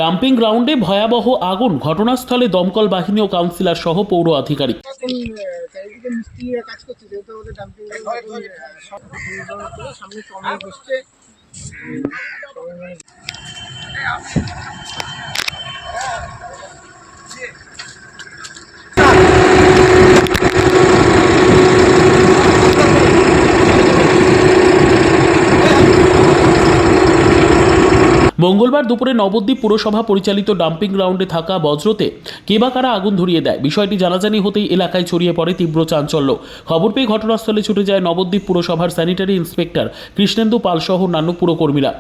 Dumping গ্রাউন্ডে ভয়াবহ আগুন, ঘটনাস্থলে দমকল বাহিনী ও কাউন্সিলর সহ পৌর আধিকারিক। মঙ্গলবার দুপুরে নবদ্বীপ পুরসভা পরিচালিত ডাম্পিং গ্রাউন্ডে থাকা বজ্রতে কে বা কারা আগুন ধরিয়ে দেয়, বিষয়টি জানাজানি হতেই এলাকায় ছড়িয়ে পড়ে তীব্র চাঞ্চল্য। খবর পেয়ে ঘটনাস্থলে ছুটে যায় নবদ্বীপ পুরসভার স্যানিটারি ইন্সপেক্টর কৃষ্ণেন্দু পাল সহ অন্যান্য পুরকর্মীরা।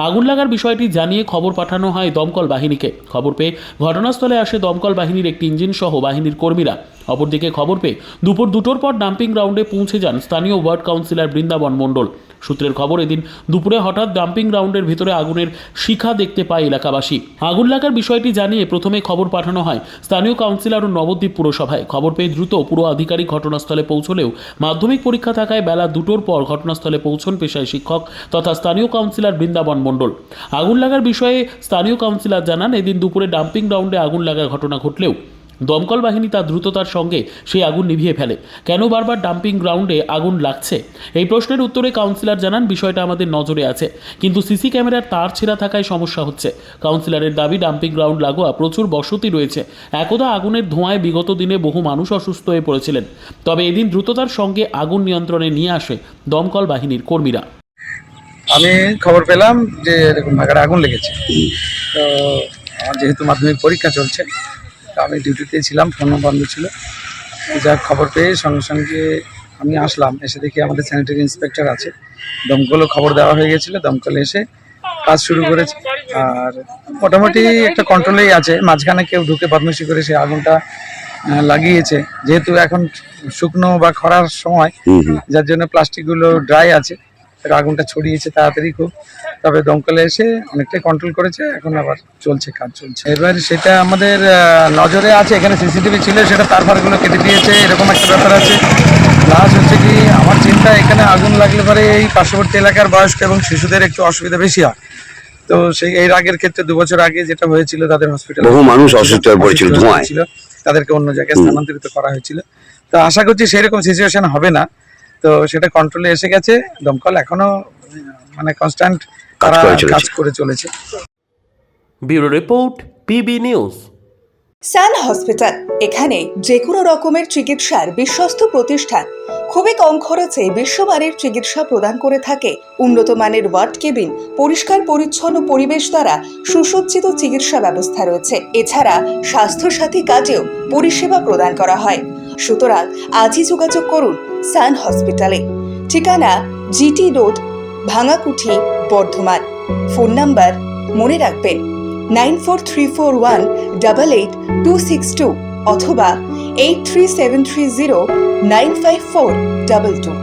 আগুন লাগার বিষয়টি জানিয়ে খবর পাঠানো হয় দমকল বাহিনীকে। খবর পেয়ে ঘটনাস্থলে আসে দমকল বাহিনীর একটি ইঞ্জিন সহ বাহিনীর কর্মীরা। অপরদিকে খবর পেয়ে দুপুর 2টোর পর ডাম্পিং গ্রাউন্ডে পৌঁছে যান স্থানীয় ওয়ার্ড কাউন্সিলর বৃন্দাবন মণ্ডল। সূত্রের খবর, এদিন দুপুরে হঠাৎ ডাম্পিং গ্রাউন্ডের ভিতরে আগুনের শিখা দেখতে পায় এলাকাবাসী। আগুন লাগার বিষয়টি জানিয়ে প্রথমে খবর পাঠানো হয় স্থানীয় কাউন্সিলর ও নবদ্বীপ পুরসভায়। খবর পেয়ে দ্রুত পুর আধিকারিক ঘটনাস্থলে পৌঁছলেও মাধ্যমিক পরীক্ষা থাকায় বেলা 2টোর পর ঘটনাস্থলে পৌঁছন পেশায় শিক্ষক তথা স্থানীয় কাউন্সিলর বৃন্দাবন মণ্ডল। আগুন লাগার বিষয়ে স্থানীয় কাউন্সিলর জানান, এদিন দুপুরে ডাম্পিং গ্রাউন্ডে আগুন লাগার ঘটনা ঘটলেও দমকল বাহিনী তার দ্রুততার সঙ্গে সেই আগুন নিভিয়ে ফেলে। কেন বারবার ডাম্পিং গ্রাউন্ডে আগুন লাগছে, এই প্রশ্নের উত্তরে কাউন্সিলর জানান, বিষয়টা আমাদের নজরে আছে, কিন্তু সিসি ক্যামেরার তার ছেঁড়া থাকায় সমস্যা হচ্ছে। কাউন্সিলরের দাবি, ডাম্পিং গ্রাউন্ড লাগোয়া প্রচুর বসতি রয়েছে। একদা আগুনের ধোঁয়ায় বিগত দিনে বহু মানুষ অসুস্থ হয়ে পড়েছিলেন। তবে এদিন দ্রুততার সঙ্গে আগুন নিয়ন্ত্রণে নিয়ে আসে দমকল বাহিনীর কর্মীরা। আমি খবর পেলাম যে এরকম ভাগাড়ে আগুন লেগেছে। তো আমার যেহেতু মাধ্যমিক পরীক্ষা চলছে, তো আমি ডিউটিতে ছিলাম, ফোন বন্ধ ছিল। যা খবর পেয়ে সঙ্গে সঙ্গে আমি আসলাম। এসে দেখি আমাদের স্যানিটারি ইন্সপেক্টর আছে, দমকলও খবর দেওয়া হয়ে গেছিলো। দমকলে এসে কাজ শুরু করেছে, আর মোটামুটি একটা কন্ট্রোলেই আছে। মাঝখানে কেউ ঢুকে বদমাইশি করে সে আগুনটা লাগিয়েছে। যেহেতু এখন শুকনো বা খরার সময়, যার জন্য প্লাস্টিকগুলো ড্রাই আছে, আগুনটা ছড়িয়েছে তাড়াতাড়ি খুব। তবে দমকলে এসে অনেকটাই কন্ট্রোল করেছে, এখন আবার চলছে, কাজ চলছে। এবার সেটা আমাদের নজরে আছে। এখানে সিসিটিভি ছিল, সেটা তারপরগুলো কেটে দিয়েছে, এরকম একটা ব্যাপার আছে। প্লাস হচ্ছে কি, আমার চিন্তা এখানে আগুন লাগলে পরে এই পার্শ্ববর্তী এলাকার বয়স্ক এবং শিশুদের একটু অসুবিধা বেশি হয়। তো সেই এর আগের ক্ষেত্রে 2 বছর আগে যেটা হয়েছিল, তাদের হসপিটালে বহু মানুষ অসুস্থ হয়ে পড়েছিল, ধোঁয়ায় তাদেরকে অন্য জায়গায় স্থানান্তরিত করা হয়েছিল। তো আশা করছি সেরকম সিচুয়েশন হবে না। তো সেটা কন্ট্রোলে এসে গেছে। দমকল এখনো মানে কনস্ট্যান্ট কাজ করে চলেছে। Bureau report, PB news. Sun Hospital, এখানে যে কোনো রকমের চিকিৎসার বিশ্বস্ত প্রতিষ্ঠান। খুবই কম খরচে বিশ্বমানের চিকিৎসা প্রদান করে থাকে। উন্নত মানের ওয়ার্ড কেবিন, পরিষ্কার পরিচ্ছন্ন পরিবেশ দ্বারা সুসজ্জিত চিকিৎসা ব্যবস্থা রয়েছে। এছাড়া স্বাস্থ্যসাথী কাজেও পরিষেবা প্রদান করা হয়। সুতরাং আজই যোগাযোগ করুন সান হসপিটালে। ঠিকানা GT road, Bhangakuthi, Bardhaman. Phone number মনে রাখবেন 9434188262 অথবা 83730954222।